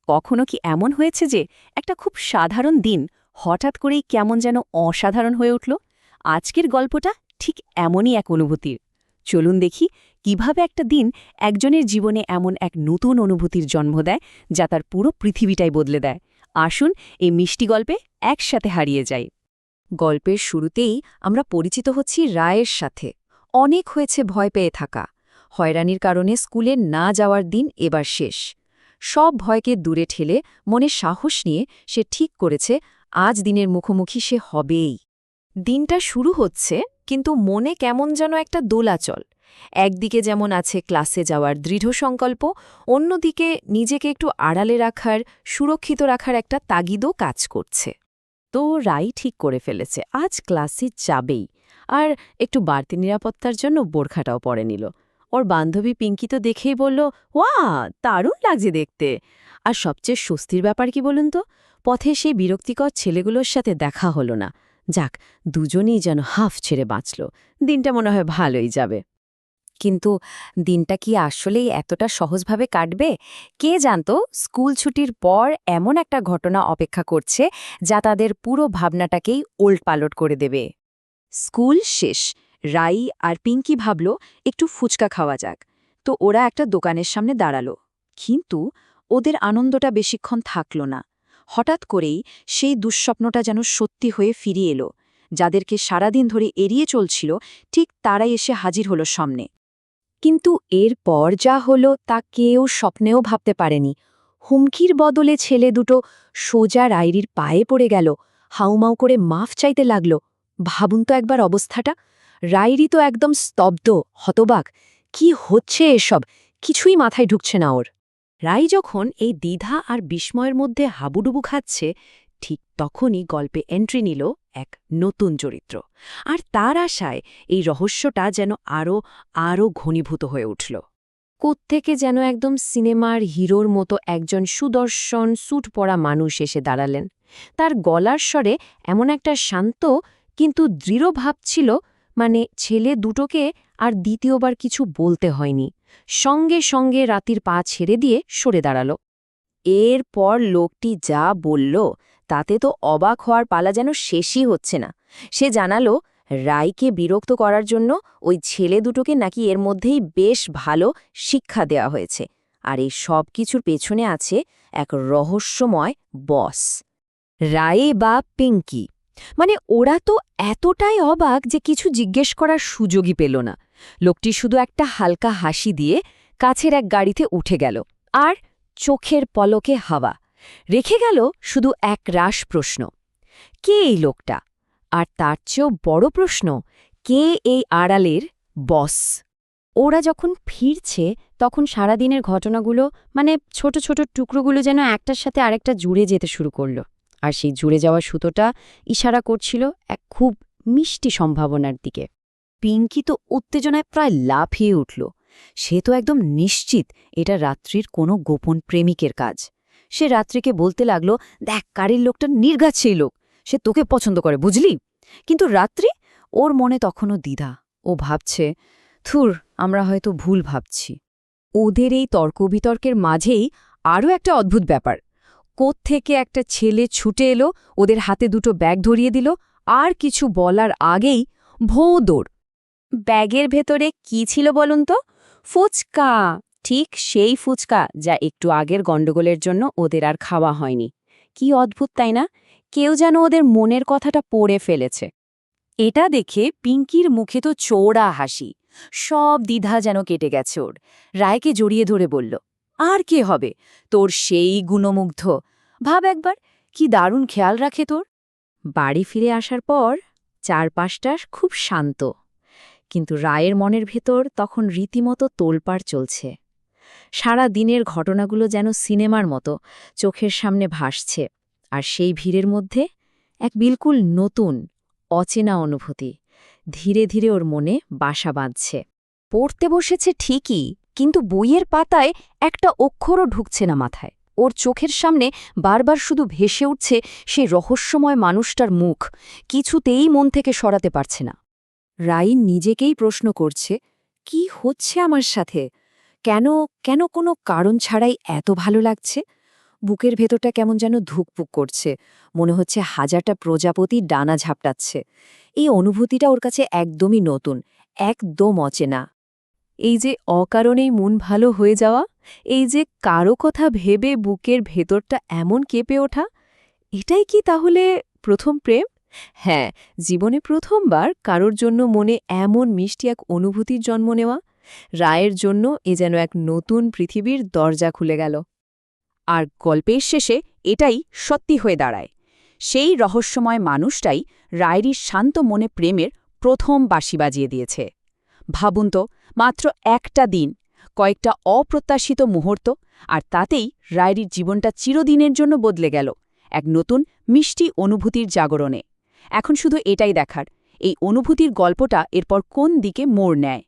কখনো কি এমন হয়েছে যে একটা খুব সাধারণ দিন হঠাৎ করেই কেমন যেন অসাধারণ হয়ে উঠল? আজকের গল্পটা ঠিক এমনই এক অনুভূতির। চলুন দেখি কিভাবে একটা দিন একজনের জীবনে এমন এক নতুন অনুভূতির জন্ম দেয় যা তার পুরো পৃথিবীটাই বদলে দেয়। আসুন এই মিষ্টি গল্পে একসাথে হারিয়ে যাই। গল্পের শুরুতেই আমরা পরিচিত হচ্ছি রায়ের সাথে। অনেক হয়েছে ভয় পেয়ে থাকা। হয়রানির কারণে স্কুলে না যাওয়ার দিন এবার শেষ। সব ভয়কে দূরে ঠেলে মনে সাহস নিয়ে সে ঠিক করেছে আজ দিনের মুখোমুখি সে হবেই। দিনটা শুরু হচ্ছে, কিন্তু মনে কেমন যেন একটা দোলাচল। একদিকে যেমন আছে ক্লাসে যাওয়ার দৃঢ় সংকল্প, অন্যদিকে নিজেকে একটু আড়ালে রাখার, সুরক্ষিত রাখার একটা তাগিদও কাজ করছে। তো রাই ঠিক করে ফেলেছে আজ ক্লাসে যাবেই, আর একটু বাড়তি নিরাপত্তার জন্য বোরখাটাও পরে নিল। ওর বান্ধবী পিঙ্কি তো দেখেই বলল, ওয়া, দারুণ লাগছে দেখতে। আর সবচেয়ে স্বস্তির ব্যাপার কি বলুন তো, পথে সেই বিরক্তিকর ছেলেগুলোর সাথে দেখা হলো না। যাক, দুজনেই যেন হাফ ছেড়ে বাঁচল। দিনটা মনে হয় ভালোই যাবে। কিন্তু দিনটা কি আসলেই এতটা সহজভাবে কাটবে? কে জানত স্কুল ছুটির পর এমন একটা ঘটনা অপেক্ষা করছে যা তাদের পুরো ভাবনাটাকেই ওলটপালট করে দেবে। স্কুল শেষ। রাই আর পিঙ্কি ভাবল একটু ফুচকা খাওয়া যাক। তো ওরা একটা দোকানের সামনে দাঁড়ালো। কিন্তু ওদের আনন্দটা বেশিক্ষণ থাকল না। হঠাৎ করেই সেই দুঃস্বপ্নটা যেন সত্যি হয়ে ফিরে এলো। যাদেরকে সারাদিন ধরে এড়িয়ে চলছিল, ঠিক তারাই এসে হাজির হলো সামনে। কিন্তু এরপর যা হলো তা কেউ স্বপ্নেও ভাবতে পারেনি। হুমকির বদলে ছেলে দুটো সোজা রাইরির পায়ে পড়ে গেল, হাউমাউ করে মাফ চাইতে লাগল। ভাবুন তো একবার অবস্থাটা। রাইরি তো একদম স্তব্ধ, হতবাক। কি হচ্ছে এসব? কিছুই মাথায় ঢুকছে না ওর। রাই যখন এই দ্বিধা আর বিস্ময়ের মধ্যে হাবুডুবু খাচ্ছে, ঠিক তখনই গল্পে এন্ট্রি নিল এক নতুন চরিত্র। আর তার আশায় এই রহস্যটা যেন আরও ঘনীভূত হয়ে উঠল। কোত্থেকে যেন একদম সিনেমার হিরোর মতো একজন সুদর্শন স্যুট পরা মানুষ এসে দাঁড়ালেন। তার গলার স্বরে এমন একটা শান্ত কিন্তু দৃঢ় ভাব ছিল, মানে ছেলে দুটোকে আর দ্বিতীয়বার কিছু বলতে হয়নি। সঙ্গে সঙ্গে রাতির পা ছেড়ে দিয়ে সরে দাঁড়াল। এরপর লোকটি যা বলল তাতে তো অবাক হওয়ার পালা যেন শেষই হচ্ছে না। সে জানালো রাইকে বিরক্ত করার জন্য ওই ছেলে দুটোকে নাকি এর মধ্যেই বেশ ভালো শিক্ষা দেওয়া হয়েছে, আর এই সব কিছুর পেছনে আছে এক রহস্যময় বস, রায়ে বা পিঙ্কি। মানে ওরা তো এতটাই অবাক যে কিছু জিজ্ঞেস করার সুযোগই পেল না। লোকটি শুধু একটা হালকা হাসি দিয়ে কাছের এক গাড়িতে উঠে গেল, আর চোখের পলকে হাওয়া রেখে গেল শুধু এক রাশ প্রশ্ন। কে এই লোকটা? আর তার চেয়েও বড় প্রশ্ন, কে এই আড়ালের বস? ওরা যখন ফিরছে তখন সারাদিনের ঘটনাগুলো, মানে ছোট ছোট টুকরোগুলো যেন একটার সাথে আরেকটা জুড়ে যেতে শুরু করল। আর সেই জুড়ে যাওয়া সুতোটা ইশারা করছিল এক খুব মিষ্টি সম্ভাবনার দিকে। পিঙ্কি তো উত্তেজনায় প্রায় লাফিয়ে উঠল। সে তো একদম নিশ্চিত এটা রাত্রির কোনো গোপন প্রেমিকের কাজ। সে রাত্রিকে বলতে লাগল, দেখ, কারের লোকটা নির্ঘাত সেই লোক, সে তোকে পছন্দ করে, বুঝলি? কিন্তু রাত্রি, ওর মনে তখনও দ্বিধা। ও ভাবছে, থুর, আমরা হয়তো ভুল ভাবছি। ওদের এই তর্কবিতর্কের মাঝেই আরও একটা অদ্ভুত ব্যাপার। কোত্থেকে একটা ছেলে ছুটে এলো, ওদের হাতে দুটো ব্যাগ ধরিয়ে দিল, আর কিছু বলার আগেই ভোঁ দৌড়। ব্যাগের ভেতরে কি ছিল বলুন তো? ফুচকা। ঠিক সেই ফুচকা যা একটু আগের গণ্ডগোলের জন্য ওদের আর খাওয়া হয়নি। কি অদ্ভুত, তাই না? কেউ যেন ওদের মনের কথাটা পড়ে ফেলেছে। এটা দেখে পিঙ্কির মুখে তো চওড়া হাসি। সব দ্বিধা যেন কেটে গেছে ওর। রায়কে জড়িয়ে ধরে বলল, আর কে হবে? তোর সেই গুণমুগ্ধ। ভাব একবার, কি দারুণ খেয়াল রাখে তোর। বাড়ি ফিরে আসার পর চারপাশটা খুব শান্ত, কিন্তু রায়ের মনের ভেতর তখন রীতিমতো তোলপাড় চলছে। সারা দিনের ঘটনাগুলো যেন সিনেমার মতো চোখের সামনে ভাসছে, আর সেই ভিড়ের মধ্যে এক বিলকুল নতুন, অচেনা অনুভূতি ধীরে ধীরে ওর মনে বাসা বাঁধছে। পড়তে বসেছে ঠিকই, কিন্তু বইয়ের পাতায় একটা অক্ষরও ঢুকছে না মাথায়। ওর চোখের সামনে বারবার শুধু ভেসে উঠছে সেই রহস্যময় মানুষটার মুখ, কিছুতেই মন থেকে সরাতে পারছে না। রাই নিজেকেই প্রশ্ন করছে, কি হচ্ছে আমার সাথে? কেন কেন কোনো কারণ ছাড়াই এত ভালো লাগছে? বুকের ভেতরটা কেমন যেন ধুকপুক করছে, মনে হচ্ছে হাজারটা প্রজাপতি ডানা ঝাপটাচ্ছে। এই অনুভূতিটা ওর কাছে একদমই নতুন, একদম অচেনা। এই যে অকারণেই মন ভালো হয়ে যাওয়া, এই যে কারো কথা ভেবে বুকের ভেতরটা এমন কেঁপে ওঠা, এটাই কি তাহলে প্রথম প্রেম? হ্যাঁ, জীবনে প্রথমবার কারোর জন্য মনে এমন মিষ্টি এক অনুভূতির জন্ম নেওয়া। রায়ের জন্য এ যেন এক নতুন পৃথিবীর দরজা খুলে গেল। আর গল্পের শেষে এটাই সত্যি হয়ে দাঁড়ায়। সেই রহস্যময় মানুষটাই রায়ের শান্ত মনে প্রেমের প্রথম বাঁশি বাজিয়ে দিয়েছে। ভাবুন তো, মাত্র একটা দিন, কয়েকটা অপ্রত্যাশিত মুহূর্ত, আর তাতেই রায়ের জীবনটা চিরদিনের জন্য বদলে গেল এক নতুন মিষ্টি অনুভূতির জাগরণে। এখন শুধু এটাই দেখার, এই অনুভূতির গল্পটা এরপর কোন দিকে মোড় নেয়।